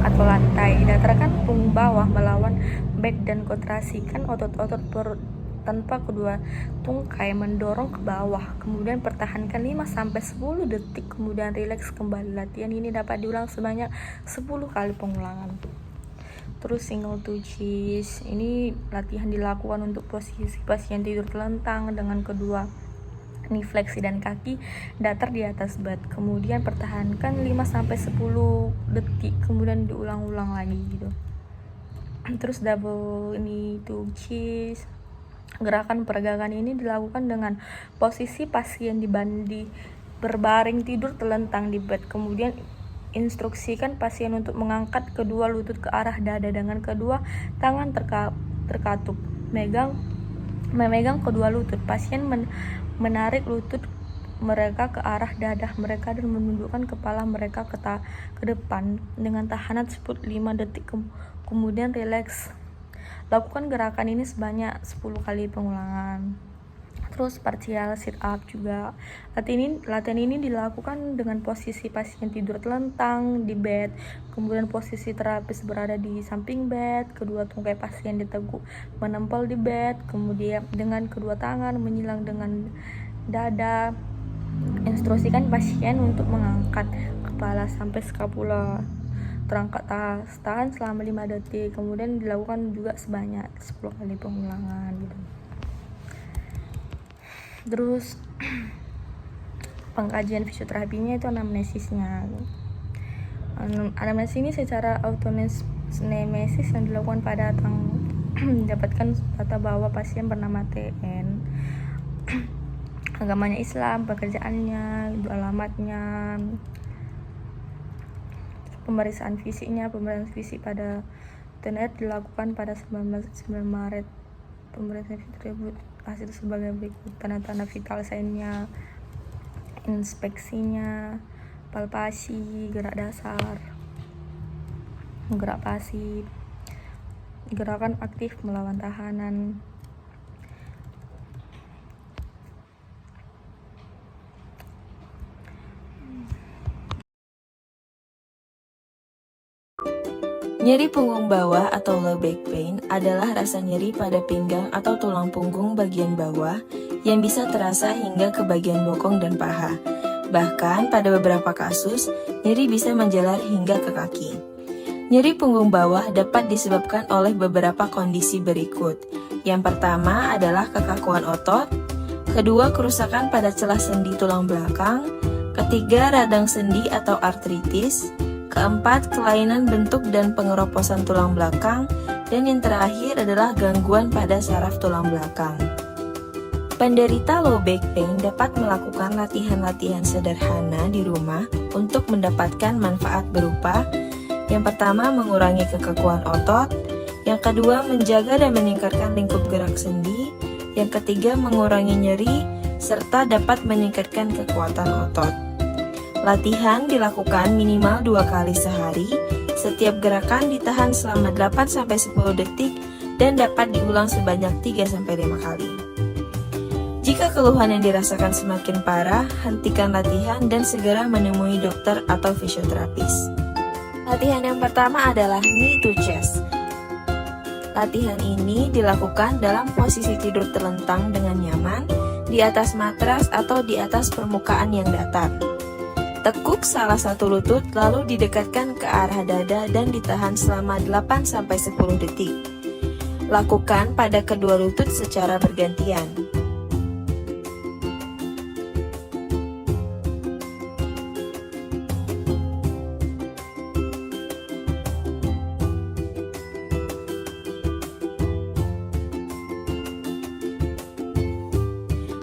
atau lantai. Datarkan punggung bawah melawan back dan kontrasikan otot-otot perut tanpa kedua tungkai mendorong ke bawah. Kemudian pertahankan 5-10 detik, kemudian rileks kembali. Latihan ini dapat diulang sebanyak 10 kali pengulangan. Terus single to cheese, ini latihan dilakukan untuk posisi pasien tidur telentang dengan kedua knie fleksi dan kaki datar di atas bed. Kemudian pertahankan 5-10 detik, kemudian diulang-ulang lagi gitu. Terus double knee to cheese, gerakan pergelangan ini dilakukan dengan posisi pasien berbaring tidur telentang di bed. Kemudian instruksikan pasien untuk mengangkat kedua lutut ke arah dada dengan kedua tangan terkatup memegang kedua lutut. Pasien menarik lutut mereka ke arah dadah mereka dan menundukkan kepala mereka ke depan dengan tahanan 5 detik, kemudian rileks. Lakukan gerakan ini sebanyak 10 kali pengulangan. Terus partial sit up juga. Latihan ini dilakukan dengan posisi pasien tidur telentang di bed, kemudian posisi terapis berada di samping bed, kedua tungkai pasien diteguk menempel di bed, kemudian dengan kedua tangan menyilang dengan dada. Instruksikan pasien untuk mengangkat kepala sampai skapula terangkat tahan selama 5 detik, kemudian dilakukan juga sebanyak 10 kali pengulangan gitu. Terus pengkajian fisioterapinya itu anamnesisnya. Anamnesis ini secara autonemesis yang dilakukan pada mendapatkan data bahwa pasien bernama TN, agamanya Islam, pekerjaannya, alamatnya, pemeriksaan fisiknya. Pemeriksaan fisik pada TNR dilakukan pada 9 Maret. Pemeriksaan fisik tersebut hasil sebagai berikut: tanda-tanda vital sign-nya, inspeksinya, palpasi, gerak dasar, gerak pasif, gerakan aktif melawan tahanan. Nyeri punggung bawah atau low back pain adalah rasa nyeri pada pinggang atau tulang punggung bagian bawah yang bisa terasa hingga ke bagian bokong dan paha. Bahkan pada beberapa kasus, nyeri bisa menjalar hingga ke kaki. Nyeri punggung bawah dapat disebabkan oleh beberapa kondisi berikut. Yang pertama adalah kekakuan otot, kedua kerusakan pada celah sendi tulang belakang, ketiga radang sendi atau artritis, keempat, kelainan bentuk dan pengeroposan tulang belakang, dan yang terakhir adalah gangguan pada saraf tulang belakang. Penderita low back pain dapat melakukan latihan-latihan sederhana di rumah untuk mendapatkan manfaat berupa: yang pertama, mengurangi kekakuan otot, yang kedua, menjaga dan meningkatkan lingkup gerak sendi, yang ketiga, mengurangi nyeri, serta dapat meningkatkan kekuatan otot. Latihan dilakukan minimal 2 kali sehari, setiap gerakan ditahan selama 8-10 detik dan dapat diulang sebanyak 3-5 kali. Jika keluhan yang dirasakan semakin parah, hentikan latihan dan segera menemui dokter atau fisioterapis. Latihan yang pertama adalah knee to chest. Latihan ini dilakukan dalam posisi tidur terlentang dengan nyaman, di atas matras atau di atas permukaan yang datar. Tekuk salah satu lutut lalu didekatkan ke arah dada dan ditahan selama 8-10 detik. Lakukan pada kedua lutut secara bergantian.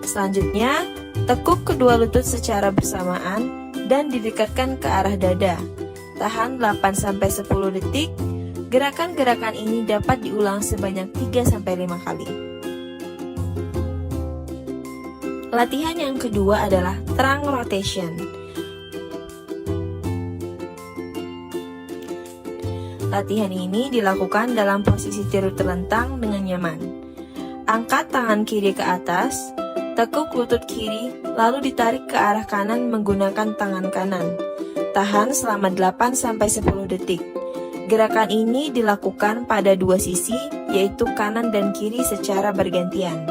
Selanjutnya, tekuk kedua lutut secara bersamaan dan didekatkan ke arah dada. Tahan 8-10 detik. Gerakan-gerakan ini dapat diulang sebanyak 3-5 kali. Latihan yang kedua adalah trunk rotation. Latihan ini dilakukan dalam posisi tidur terlentang dengan nyaman. Angkat tangan kiri ke atas, tekuk lutut kiri, lalu ditarik ke arah kanan menggunakan tangan kanan. Tahan selama 8-10 detik. Gerakan ini dilakukan pada dua sisi, yaitu kanan dan kiri secara bergantian.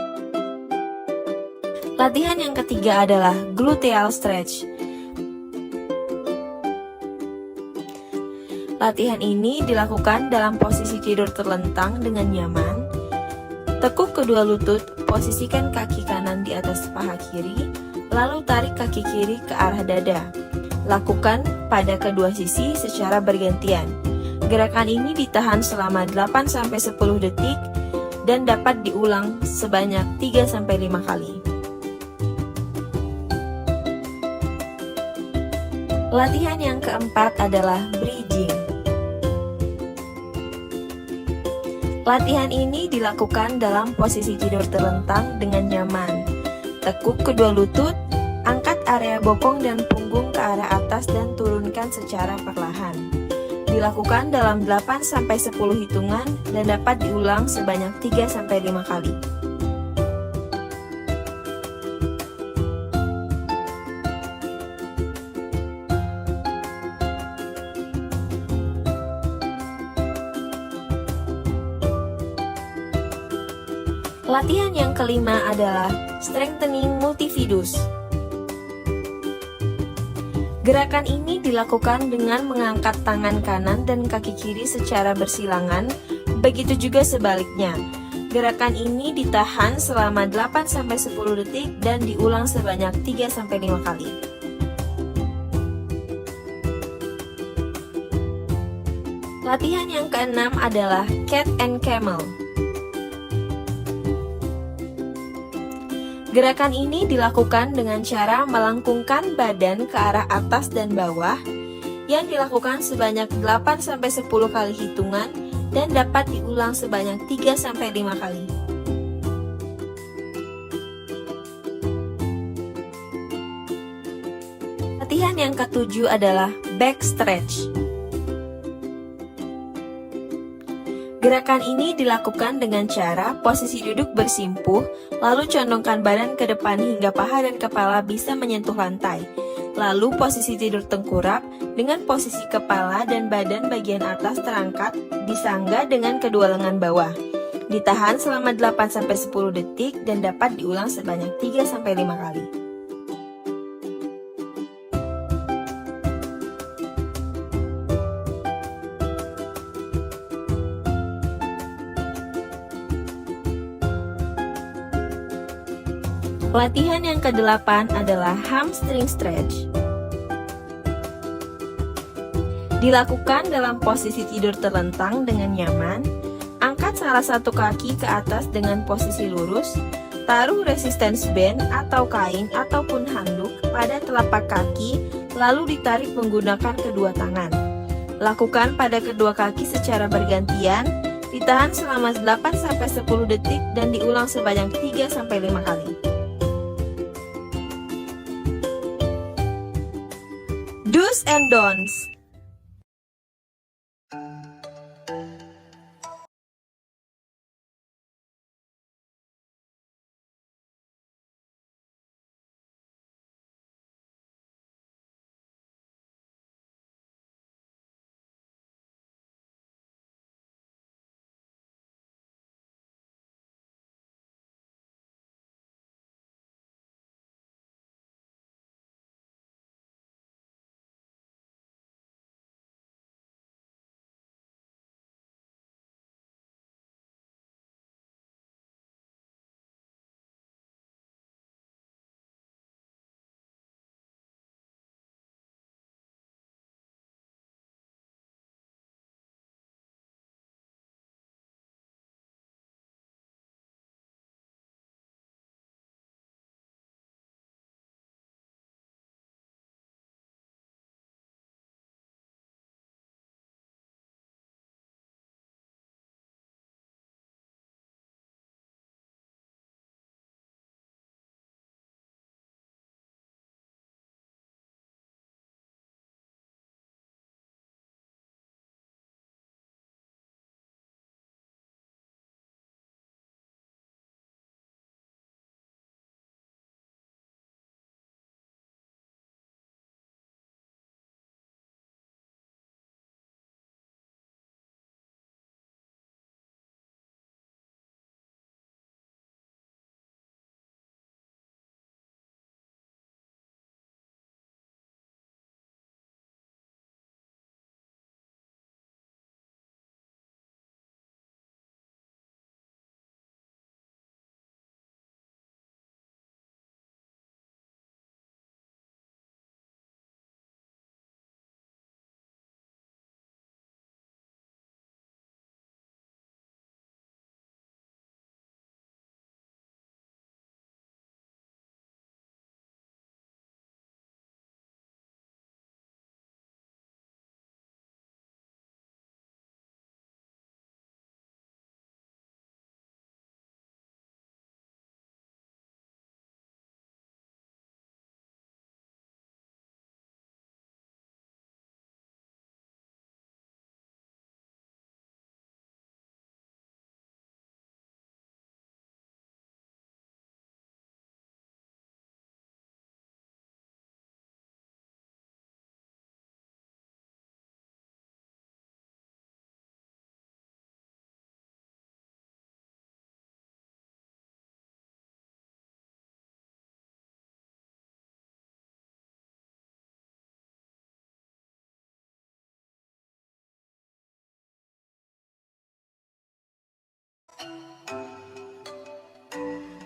Latihan yang ketiga adalah gluteal stretch. Latihan ini dilakukan dalam posisi tidur terlentang dengan nyaman. Tekuk kedua lutut, posisikan kaki kanan di atas paha kiri, lalu tarik kaki kiri ke arah dada. Lakukan pada kedua sisi secara bergantian. Gerakan ini ditahan selama 8-10 detik dan dapat diulang sebanyak 3-5 kali. Latihan yang keempat adalah bridging. Latihan ini dilakukan dalam posisi tidur terlentang dengan nyaman. Tekuk kedua lutut, angkat area bokong dan punggung ke arah atas dan turunkan secara perlahan. Dilakukan dalam 8-10 hitungan dan dapat diulang sebanyak 3-5 kali. Latihan yang kelima adalah strengthening multifidus. Gerakan ini dilakukan dengan mengangkat tangan kanan dan kaki kiri secara bersilangan, begitu juga sebaliknya. Gerakan ini ditahan selama 8-10 detik dan diulang sebanyak 3-5 kali. Latihan yang keenam adalah cat and camel. Gerakan ini dilakukan dengan cara melengkungkan badan ke arah atas dan bawah yang dilakukan sebanyak 8-10 kali hitungan dan dapat diulang sebanyak 3-5 kali. Latihan yang ketujuh adalah back stretch. Gerakan ini dilakukan dengan cara posisi duduk bersimpuh, lalu condongkan badan ke depan hingga paha dan kepala bisa menyentuh lantai. Lalu posisi tidur tengkurap dengan posisi kepala dan badan bagian atas terangkat disangga dengan kedua lengan bawah. Ditahan selama 8-10 detik dan dapat diulang sebanyak 3-5 kali. Latihan yang kedelapan adalah hamstring stretch. Dilakukan dalam posisi tidur terlentang dengan nyaman. Angkat salah satu kaki ke atas dengan posisi lurus. Taruh resistance band atau kain ataupun handuk pada telapak kaki, lalu ditarik menggunakan kedua tangan. Lakukan pada kedua kaki secara bergantian. Ditahan selama 8-10 detik dan diulang sebanyak 3-5 kali. Do's and don'ts.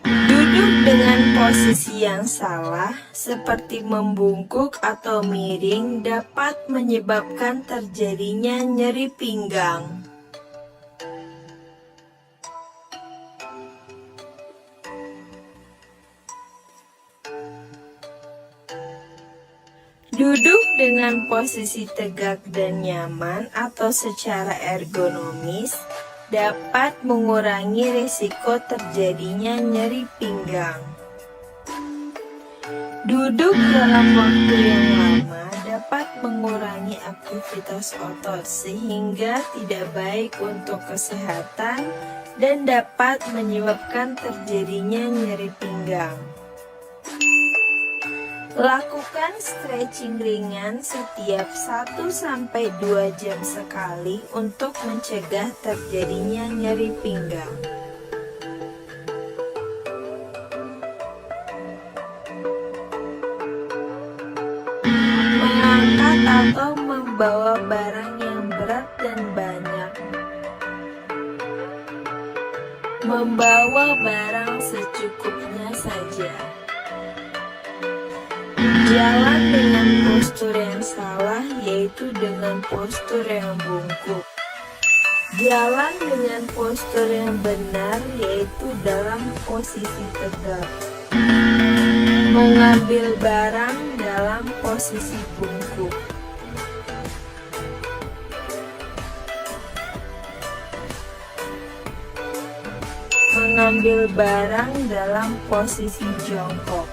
Duduk dengan posisi yang salah, seperti membungkuk atau miring, dapat menyebabkan terjadinya nyeri pinggang. Duduk dengan posisi tegak dan nyaman atau secara ergonomis dapat mengurangi risiko terjadinya nyeri pinggang. Duduk dalam waktu yang lama dapat mengurangi aktivitas otot sehingga tidak baik untuk kesehatan dan dapat menyebabkan terjadinya nyeri pinggang. Lakukan stretching ringan setiap 1-2 jam sekali untuk mencegah terjadinya nyeri pinggang. Mengangkat atau membawa barang yang berat dan banyak. Membawa barang secukupnya saja. Jalan dengan postur yang salah, yaitu dengan postur yang bungkuk. Jalan dengan postur yang benar, yaitu dalam posisi tegak. Mengambil barang dalam posisi bungkuk. Mengambil barang dalam posisi jongkok.